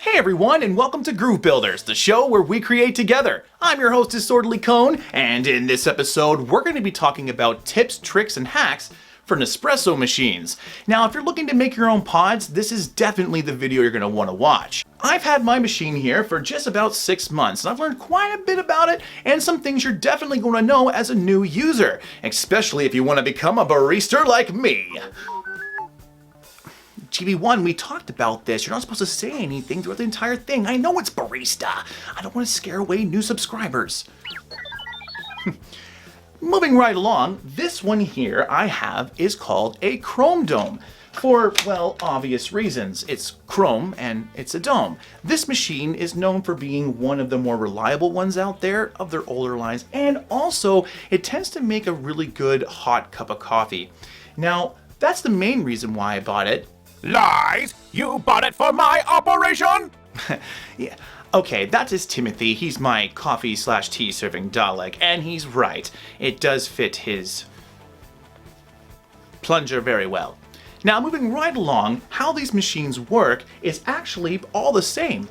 Hey everyone, and welcome to Groove Builders, the show where we create together. I'm your host, Disorderly Cone, and in this episode, we're going to be talking about tips, tricks, and hacks for Nespresso machines. Now, if you're looking to make your own pods, this is definitely the video you're going to want to watch. I've had my machine here for just about 6 months, and I've learned quite a bit about it, and some things you're definitely going to know as a new user, especially if you want to become a barista like me. GB1, we talked about this. You're not supposed to say anything throughout the entire thing. I know it's barista. I don't want to scare away new subscribers. Moving right along, this one here I have is called a chrome dome. For, well, obvious reasons. It's chrome and it's a dome. This machine is known for being one of the more reliable ones out there of their older lines, and also it tends to make a really good hot cup of coffee. Now, that's the main reason why I bought it. Lies! You bought it for my operation? Yeah. Okay, that is Timothy. He's my coffee/tea serving Dalek, and he's right. It does fit his plunger very well. Now, moving right along, how these machines work is actually all the same.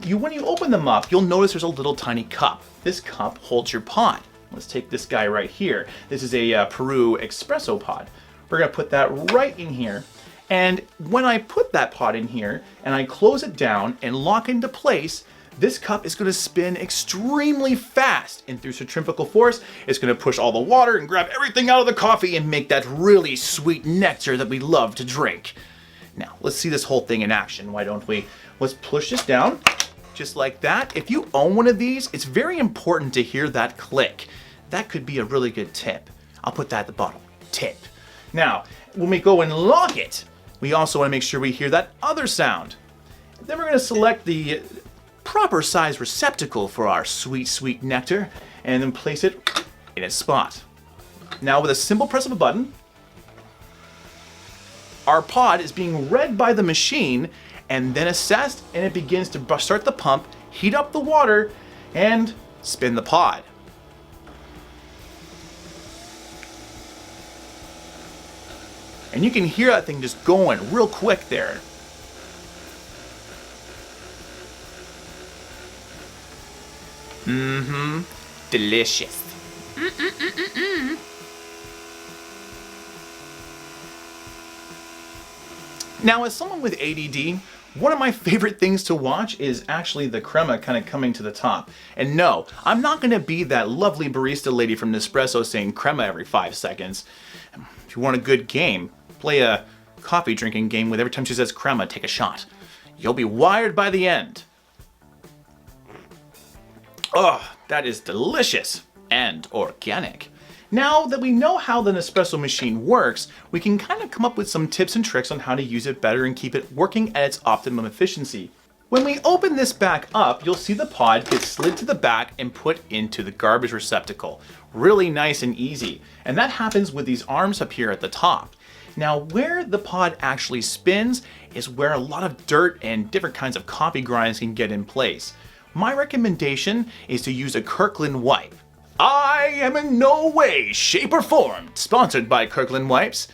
When you open them up, you'll notice there's a little tiny cup. This cup holds your pod. Let's take this guy right here. This is a Veruo espresso pod. We're gonna put that right in here. And when I put that pod in here and I close it down and lock into place, this cup is going to spin extremely fast, and through centrifugal force, it's going to push all the water and grab everything out of the coffee and make that really sweet nectar that we love to drink. Now, let's see this whole thing in action, why don't we? Let's push this down, just like that. If you own one of these, it's very important to hear that click. That could be a really good tip. I'll put that at the bottom. Tip. Now, when we go and lock it, we also want to make sure we hear that other sound. Then we're going to select the proper size receptacle for our sweet, sweet nectar, and then place it in its spot. Now, with a simple press of a button, our pod is being read by the machine and then assessed, and it begins to start the pump, heat up the water, and spin the pod. And you can hear that thing just going real quick there. Delicious. Now, as someone with ADD, one of my favorite things to watch is actually the crema kind of coming to the top. And no, I'm not going to be that lovely barista lady from Nespresso saying crema every 5 seconds. If you want a good game, play a coffee drinking game with every time she says crema, take a shot. You'll be wired by the end. Oh, that is delicious and organic. Now that we know how the Nespresso machine works, we can kind of come up with some tips and tricks on how to use it better and keep it working at its optimum efficiency. When we open this back up, you'll see the pod get slid to the back and put into the garbage receptacle. Really nice and easy. And that happens with these arms up here at the top. Now, where the pod actually spins is where a lot of dirt and different kinds of coffee grinds can get in place. My recommendation is to use a Kirkland wipe. I am in no way, shape, or form sponsored by Kirkland wipes.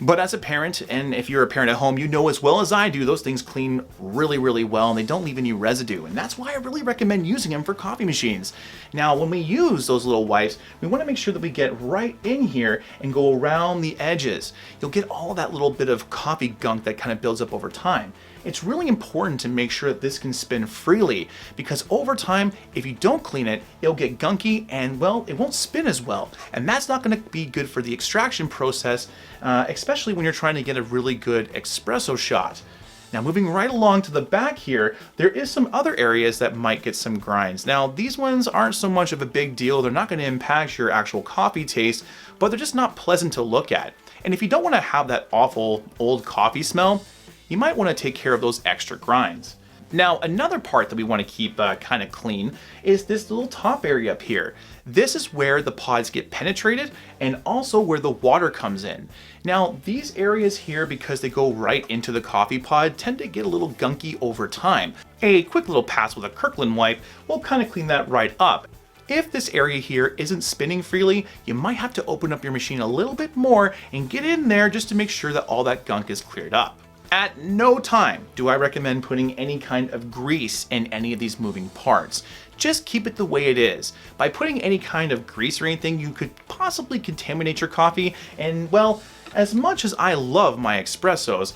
But as a parent, and if you're a parent at home, you know as well as I do, those things clean really, really well, and they don't leave any residue. And that's why I really recommend using them for coffee machines. Now, when we use those little wipes, we want to make sure that we get right in here and go around the edges. You'll get all that little bit of coffee gunk that kind of builds up over time. It's really important to make sure that this can spin freely, because over time, if you don't clean it, it'll get gunky and, well, it won't spin as well. And that's not going to be good for the extraction process, especially when you're trying to get a really good espresso shot. Now, moving right along to the back here, there is some other areas that might get some grinds. Now, these ones aren't so much of a big deal. They're not going to impact your actual coffee taste, but they're just not pleasant to look at. And if you don't want to have that awful old coffee smell, you might want to take care of those extra grinds. Now, another part that we want to keep kind of clean is this little top area up here. This is where the pods get penetrated and also where the water comes in. Now, these areas here, because they go right into the coffee pod, tend to get a little gunky over time. A quick little pass with a Kirkland wipe will kind of clean that right up. If this area here isn't spinning freely, you might have to open up your machine a little bit more and get in there just to make sure that all that gunk is cleared up. At no time do I recommend putting any kind of grease in any of these moving parts. Just keep it the way it is. By putting any kind of grease or anything, you could possibly contaminate your coffee, and well, as much as I love my espressos,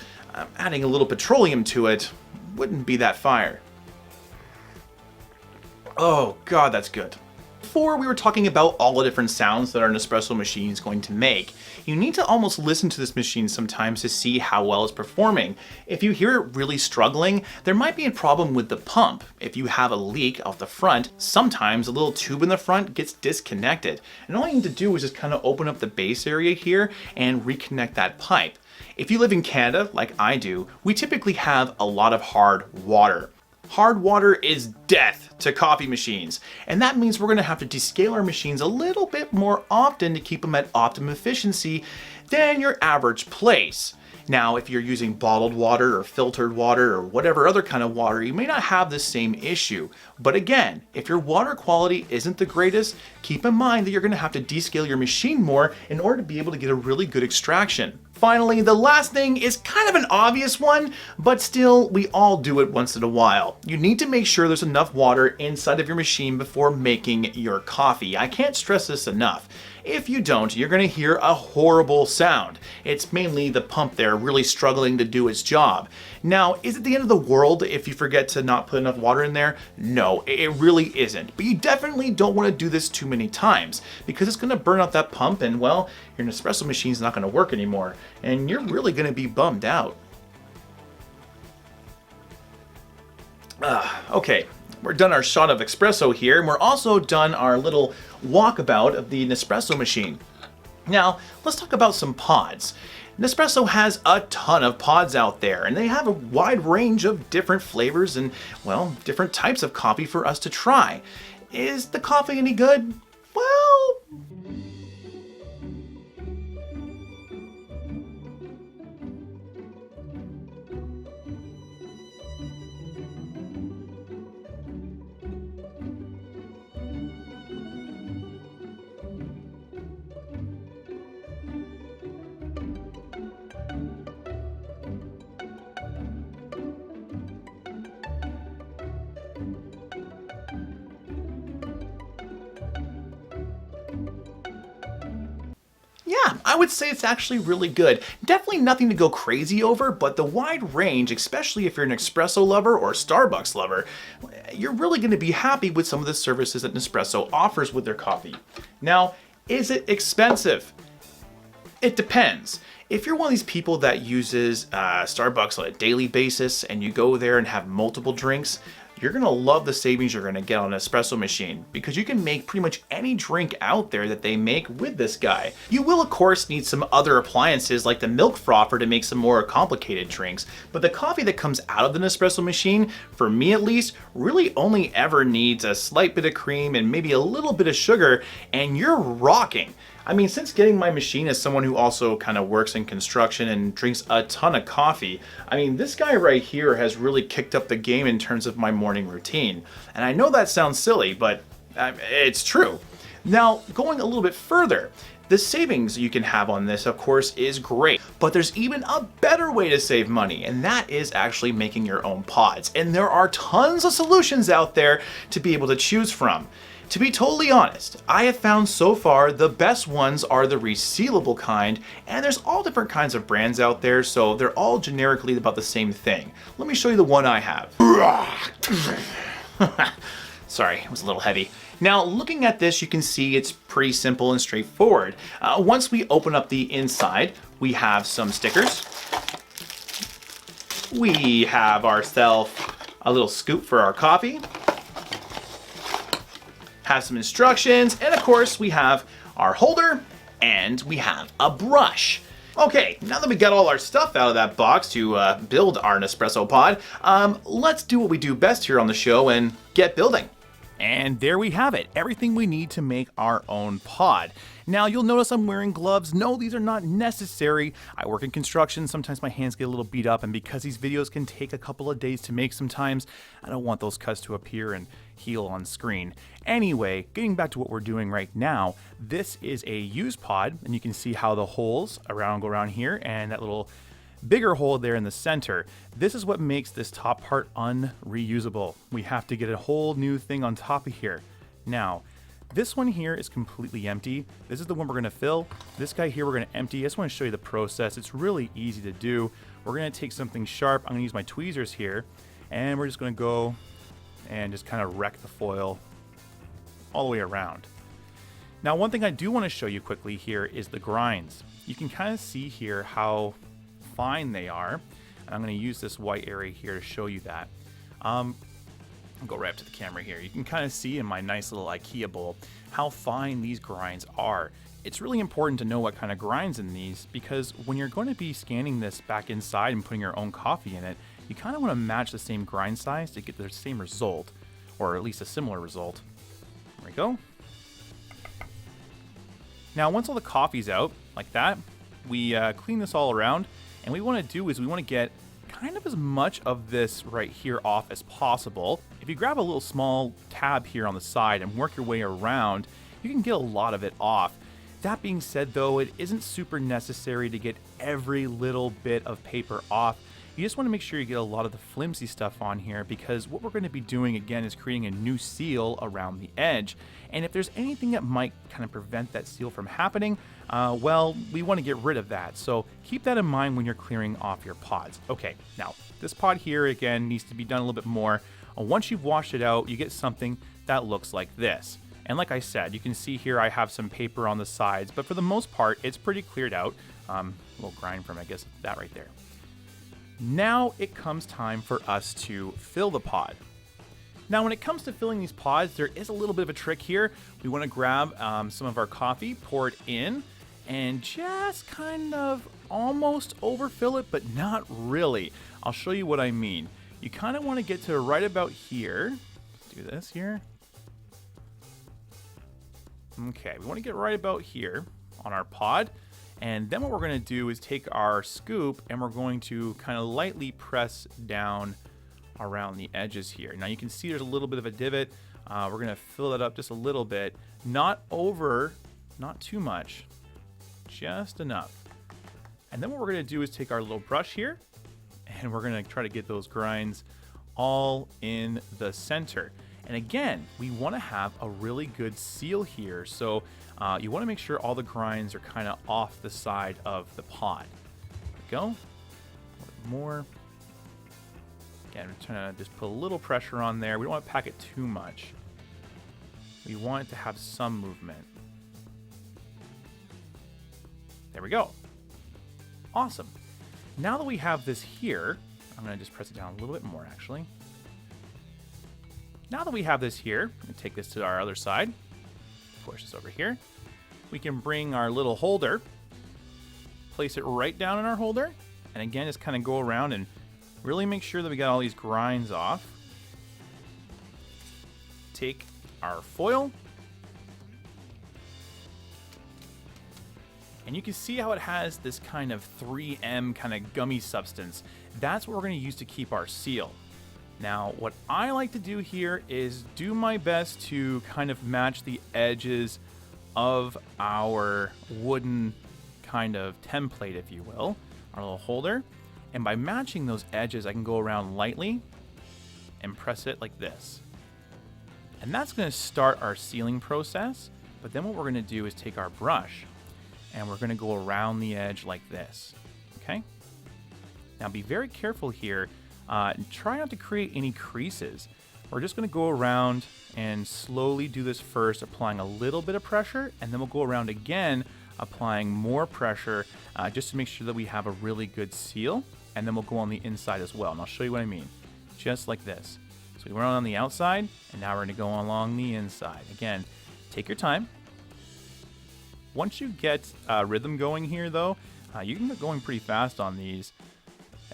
adding a little petroleum to it wouldn't be that fire. Oh god, that's good. Before we were talking about all the different sounds that our Nespresso machine is going to make. You need to almost listen to this machine sometimes to see how well it's performing. If you hear it really struggling, there might be a problem with the pump. If you have a leak off the front, sometimes a little tube in the front gets disconnected. And all you need to do is just kind of open up the base area here and reconnect that pipe. If you live in Canada, like I do, we typically have a lot of hard water. Hard water is death to coffee machines, and that means we're going to have to descale our machines a little bit more often to keep them at optimum efficiency than your average place. Now, if you're using bottled water or filtered water or whatever other kind of water, you may not have the same issue. But again, if your water quality isn't the greatest, keep in mind that you're going to have to descale your machine more in order to be able to get a really good extraction. Finally, the last thing is kind of an obvious one, but still, we all do it once in a while. You need to make sure there's enough water inside of your machine before making your coffee. I can't stress this enough. If you don't, you're going to hear a horrible sound. It's mainly the pump there really struggling to do its job. Now, is it the end of the world if you forget to not put enough water in there? No, it really isn't. But you definitely don't want to do this too many times because it's going to burn out that pump and, well, your Nespresso machine's not going to work anymore. And you're really going to be bummed out. Okay. We're done our shot of espresso here, and we're also done our little walkabout of the Nespresso machine. Now, let's talk about some pods. Nespresso has a ton of pods out there, and they have a wide range of different flavors and, well, different types of coffee for us to try. Is the coffee any good? Well, yeah, I would say it's actually really good. Definitely nothing to go crazy over, but the wide range, especially if you're an espresso lover or a Starbucks lover, you're really going to be happy with some of the services that Nespresso offers with their coffee. Now, is it expensive? It depends. If you're one of these people that uses Starbucks on a daily basis and you go there and have multiple drinks, you're going to love the savings you're going to get on an espresso machine because you can make pretty much any drink out there that they make with this guy. You will, of course, need some other appliances like the milk frother to make some more complicated drinks, but the coffee that comes out of the Nespresso machine, for me at least, really only ever needs a slight bit of cream and maybe a little bit of sugar, and you're rocking. I mean, since getting my machine as someone who also kind of works in construction and drinks a ton of coffee, I mean, this guy right here has really kicked up the game in terms of my morning routine. And I know that sounds silly, but it's true. Now, going a little bit further, the savings you can have on this, of course, is great. But there's even a better way to save money, and that is actually making your own pods. And there are tons of solutions out there to be able to choose from. To be totally honest, I have found so far the best ones are the resealable kind, and there's all different kinds of brands out there, so they're all generically about the same thing. Let me show you the one I have. Sorry, it was a little heavy. Now, looking at this, you can see it's pretty simple and straightforward. Once we open up the inside, we have some stickers. We have ourselves a little scoop for our coffee. Have some instructions, and of course we have our holder and we have a brush. Okay, now that we got all our stuff out of that box to build our Nespresso pod, let's do what we do best here on the show and get building. And there we have it, everything we need to make our own pod. Now you'll notice I'm wearing gloves. No, these are not necessary. I work in construction, sometimes my hands get a little beat up, and because these videos can take a couple of days to make sometimes, I don't want those cuts to appear and heal on screen. Anyway, getting back to what we're doing right now, this is a used pod, and you can see how the holes go around here, and that little bigger hole there in the center. This is what makes this top part unreusable. We have to get a whole new thing on top of here. Now, this one here is completely empty. This is the one we're gonna fill. This guy here we're gonna empty. I just wanna show you the process. It's really easy to do. We're gonna take something sharp. I'm gonna use my tweezers here, and we're just gonna go and just kind of wreck the foil all the way around. Now, one thing I do wanna show you quickly here is the grinds. You can kind of see here how fine they are. And I'm gonna use this white area here to show you that. I'll go right up to the camera here. You can kind of see in my nice little IKEA bowl how fine these grinds are. It's really important to know what kind of grinds in these, because when you're going to be scanning this back inside and putting your own coffee in it, you kind of want to match the same grind size to get the same result, or at least a similar result. There we go. Now, once all the coffee's out like that, we clean this all around, and what we want to do is we want to get kind of as much of this right here off as possible. If you grab a little small tab here on the side and work your way around, you can get a lot of it off. That being said though, it isn't super necessary to get every little bit of paper off. You just want to make sure you get a lot of the flimsy stuff on here, because what we're going to be doing again is creating a new seal around the edge. And if there's anything that might kind of prevent that seal from happening, well, we want to get rid of that. So keep that in mind when you're clearing off your pods. Okay, now this pod here again needs to be done a little bit more. Once you've washed it out, you get something that looks like this. And like I said, you can see here I have some paper on the sides, but for the most part, it's pretty cleared out. A little grind from, I guess, that right there. Now it comes time for us to fill the pod. Now, when it comes to filling these pods, there is a little bit of a trick here. We want to grab some of our coffee, pour it in, and just kind of almost overfill it, but not really. I'll show you what I mean. You kind of want to get to right about here. Let's do this here. Okay, we want to get right about here on our pod. And then what we're going to do is take our scoop and we're going to kind of lightly press down around the edges here. Now you can see there's a little bit of a divot. We're going to fill it up just a little bit. Not over, not too much, just enough. And then what we're going to do is take our little brush here and we're going to try to get those grinds all in the center. And again, we want to have a really good seal here. So you want to make sure all the grinds are kind of off the side of the pod. There we go. A little more. Again, we're trying to just put a little pressure on there. We don't want to pack it too much. We want it to have some movement. There we go. Awesome. Now that we have this here, I'm going to just press it down a little bit more actually. Now that we have this here, I'm going to take this to our other side, push this over here. We can bring our little holder, place it right down in our holder, and again, just kind of go around and really make sure that we got all these grinds off. Take our foil, and you can see how it has this kind of 3M kind of gummy substance. That's what we're going to use to keep our seal. Now, what I like to do here is do my best to kind of match the edges of our wooden kind of template, if you will, our little holder. And by matching those edges, I can go around lightly and press it like this. And that's going to start our sealing process. But then what we're going to do is take our brush and we're going to go around the edge like this. Okay? Now be very careful here. Try not to create any creases. We're just going to go around and slowly do this first, applying a little bit of pressure, and then we'll go around again, applying more pressure, just to make sure that we have a really good seal, and then we'll go on the inside as well. And I'll show you what I mean. Just like this. So we went on the outside, and now we're going to go along the inside. Again, take your time. Once you get rhythm going here, though, you can get going pretty fast on these.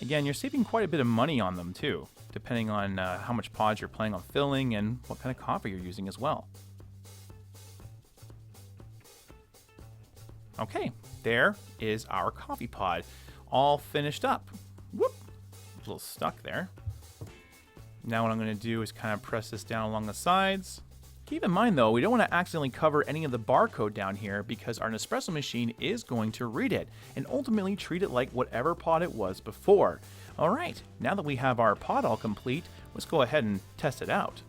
Again, you're saving quite a bit of money on them too, depending on how much pods you're planning on filling and what kind of coffee you're using as well. Okay, there is our coffee pod, all finished up. Whoop, a little stuck there. Now what I'm going to do is kind of press this down along the sides, Keep in mind though, we don't want to accidentally cover any of the barcode down here because our Nespresso machine is going to read it and ultimately treat it like whatever pod it was before. All right, now that we have our pod all complete, let's go ahead and test it out.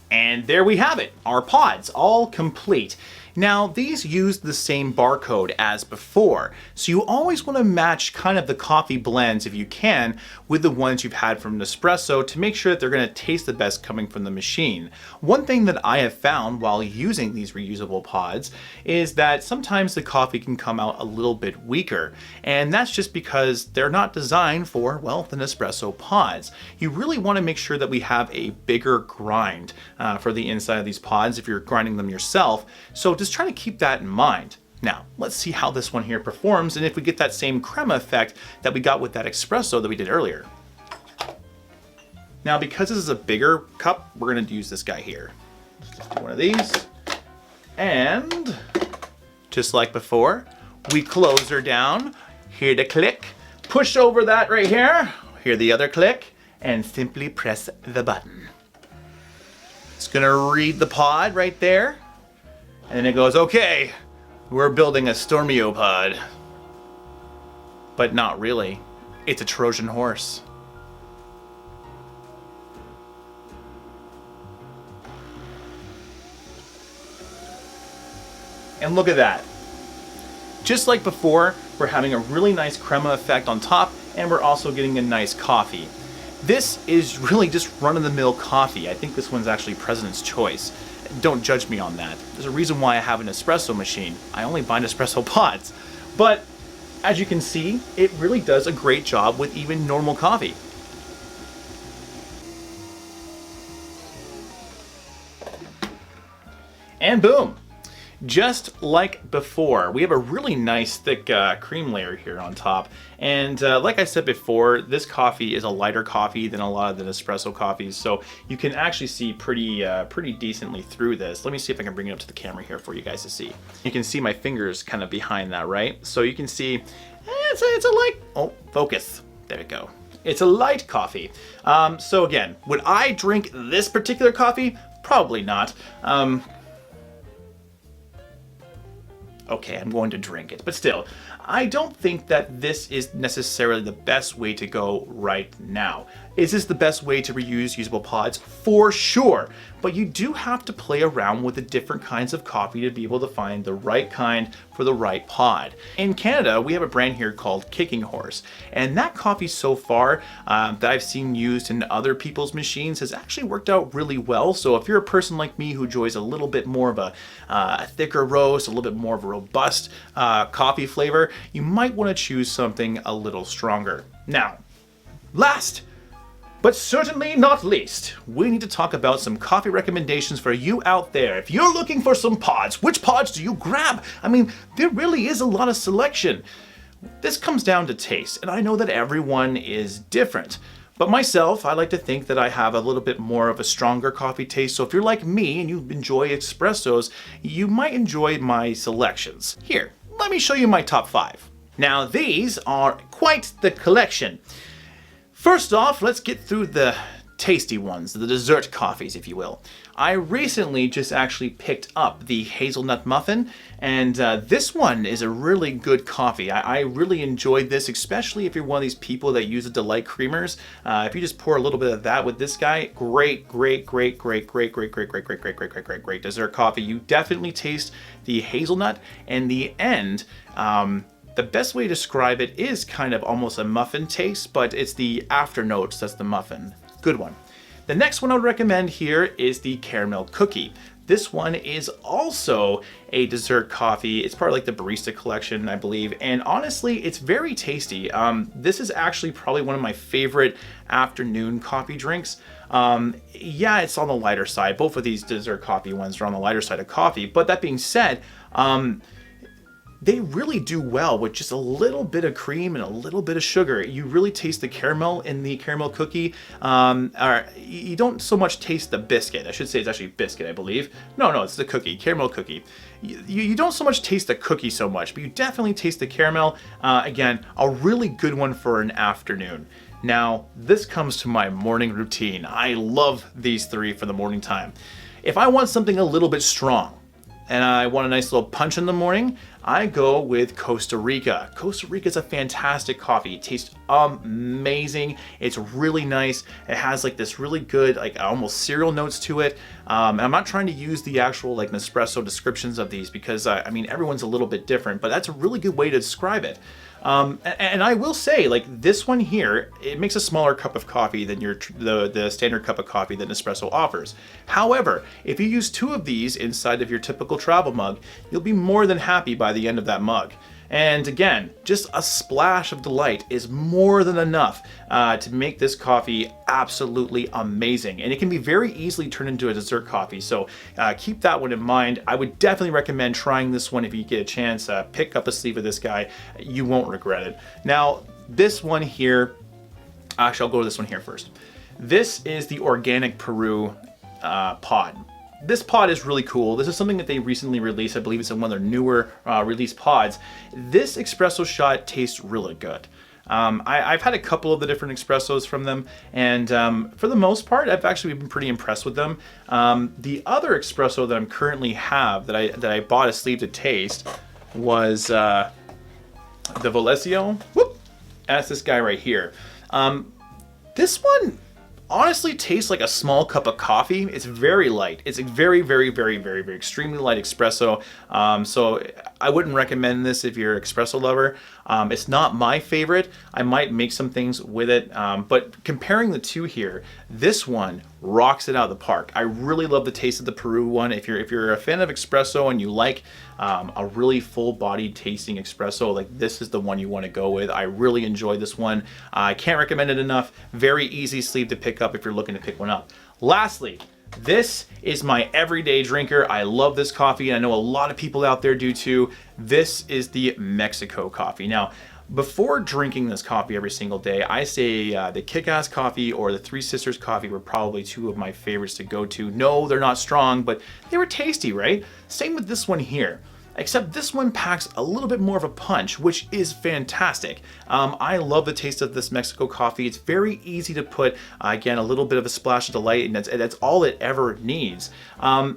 And there we have it, our pods all complete. Now these use the same barcode as before, so you always want to match kind of the coffee blends if you can with the ones you've had from Nespresso to make sure that they're going to taste the best coming from the machine. One thing that I have found while using these reusable pods is that sometimes the coffee can come out a little bit weaker, and that's just because they're not designed for, well, the Nespresso pods. You really want to make sure that we have a bigger grind for the inside of these pods if you're grinding them yourself, so just try to keep that in mind. Now, let's see how this one here performs and if we get that same crema effect that we got with that espresso that we did earlier. Now, because this is a bigger cup, we're going to use this guy here. Just do one of these. And just like before, we close her down. Hear the click. Push over that right here. Hear the other click. And simply press the button. It's going to read the pod right there. And then it goes, okay, we're building a Stormio pod. But not really. It's a Trojan horse. And look at that. Just like before, we're having a really nice crema effect on top, and we're also getting a nice coffee. This is really just run-of-the-mill coffee. I think this one's actually President's Choice. Don't judge me on that. There's a reason why I have an espresso machine. I only buy Nespresso pods. But as you can see, it really does a great job with even normal coffee. And boom! Just like before, we have a really nice thick cream layer here on top. And like I said before, this coffee is a lighter coffee than a lot of the Nespresso coffees, so you can actually see pretty decently through this. Let me see if I can bring it up to the camera here for you guys to see. You can see my fingers kind of behind that, right? So you can see it's a light, oh, focus. There we go. It's a light coffee. So again, would I drink this particular coffee? Probably not. Okay, I'm going to drink it, but still, I don't think that this is necessarily the best way to go right now. Is this the best way to reuse usable pods? For sure, but you do have to play around with the different kinds of coffee to be able to find the right kind for the right pod. In Canada, we have a brand here called Kicking Horse, and that coffee so far that I've seen used in other people's machines has actually worked out really well. So if you're a person like me who enjoys a little bit more of a thicker roast, a little bit more of a robust coffee flavor, you might want to choose something a little stronger. Now, last but certainly not least, we need to talk about some coffee recommendations for you out there. If you're looking for some pods, which pods do you grab? I mean, there really is a lot of selection. This comes down to taste, and I know that everyone is different. But myself, I like to think that I have a little bit more of a stronger coffee taste, so if you're like me and you enjoy espressos, you might enjoy my selections. Here, let me show you my top 5. Now, these are quite the collection. First off, let's get through the tasty ones, the dessert coffees, if you will. I recently just actually picked up the hazelnut muffin, and this one is a really good coffee. I really enjoyed this, especially if you're one of these people that use the Delight creamers. If you just pour a little bit of that with this guy, great dessert coffee. You definitely taste the hazelnut, and the end, the best way to describe it is kind of almost a muffin taste, but it's the after notes that's the muffin. Good one. The next one I would recommend here is the caramel cookie. This one is also a dessert coffee. It's part of like the barista collection, I believe, and honestly, it's very tasty. This is actually probably one of my favorite afternoon coffee drinks. Yeah, it's on the lighter side. Both of these dessert coffee ones are on the lighter side of coffee, but that being said, they really do well with just a little bit of cream and a little bit of sugar. You really taste the caramel in the caramel cookie. You don't so much taste the biscuit. I should say it's actually biscuit, I believe. No, it's the cookie, caramel cookie. You don't so much taste the cookie so much, but you definitely taste the caramel. Again, a really good one for an afternoon. Now, this comes to my morning routine. I love these 3 for the morning time. If I want something a little bit strong, and I want a nice little punch in the morning, I go with Costa Rica. Costa Rica is a fantastic coffee. It tastes amazing. It's really nice. It has like this really good, like almost cereal notes to it. And I'm not trying to use the actual like Nespresso descriptions of these because I mean, everyone's a little bit different, but that's a really good way to describe it. And I will say, like this one here, it makes a smaller cup of coffee than the standard cup of coffee that Nespresso offers. However, if you use 2 of these inside of your typical travel mug, you'll be more than happy by the end of that mug. And again, just a splash of delight is more than enough to make this coffee absolutely amazing. And it can be very easily turned into a dessert coffee. So keep that one in mind. I would definitely recommend trying this one if you get a chance. Pick up a sleeve of this guy. You won't regret it. Now, this one here, actually, I'll go to this one here first. This is the Organic Peru pod. This pod is really cool. This is something that they recently released. I believe it's in one of their newer released pods. This espresso shot tastes really good. I've had a couple of the different espressos from them, and for the most part, I've actually been pretty impressed with them. The other espresso that I'm currently have that I bought a sleeve to taste was the Valesio. Whoop! That's this guy right here. This one honestly tastes like a small cup of coffee. It's very light. It's a very, very, very, very, very extremely light espresso. So I wouldn't recommend this if you're an espresso lover. It's not my favorite. I might make some things with it. But comparing the 2 here, this one rocks it out of the park. I really love the taste of the Peru one. If you're a fan of espresso and you like a really full-bodied tasting espresso, like this is the one you want to go with. I really enjoy this one. I can't recommend it enough. Very easy sleeve to pick up if you're looking to pick one up. Lastly, this is my everyday drinker. I love this coffee, and I know a lot of people out there do too. This is the Mexico coffee. Now, before drinking this coffee every single day, I say the Kick-Ass coffee or the Three Sisters coffee were probably 2 of my favorites to go to. No, they're not strong, but they were tasty, right? Same with this one here. Except this one packs a little bit more of a punch, which is fantastic. I love the taste of this Mexico coffee. It's very easy to put, again, a little bit of a splash of delight, and that's all it ever needs.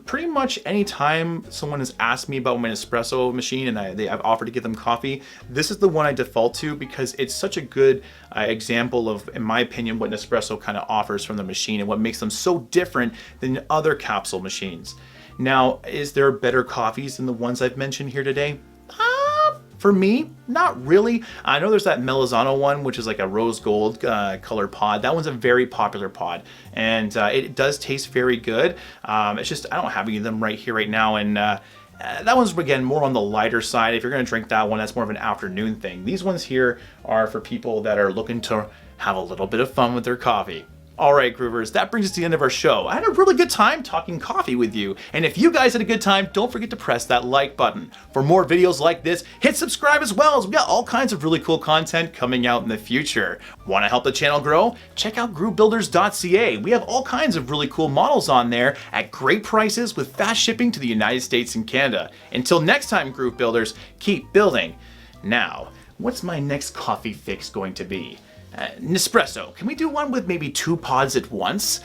Pretty much anytime someone has asked me about my Nespresso machine and I've offered to give them coffee, this is the one I default to because it's such a good example of, in my opinion, what Nespresso kind of offers from the machine and what makes them so different than other capsule machines. Now, is there better coffees than the ones I've mentioned here today? For me, not really. I know there's that Melizano one, which is like a rose gold color pod. That one's a very popular pod, and it does taste very good. It's just I don't have any of them right here right now, and that one's, again, more on the lighter side. If you're going to drink that one, that's more of an afternoon thing. These ones here are for people that are looking to have a little bit of fun with their coffee. All right, Groovers, that brings us to the end of our show. I had a really good time talking coffee with you. And if you guys had a good time, don't forget to press that like button. For more videos like this, hit subscribe as well, as we got all kinds of really cool content coming out in the future. Want to help the channel grow? Check out groovebuilders.ca. We have all kinds of really cool models on there at great prices with fast shipping to the United States and Canada. Until next time, Groove Builders, keep building. Now, what's my next coffee fix going to be? Nespresso. Can we do one with maybe 2 pods at once?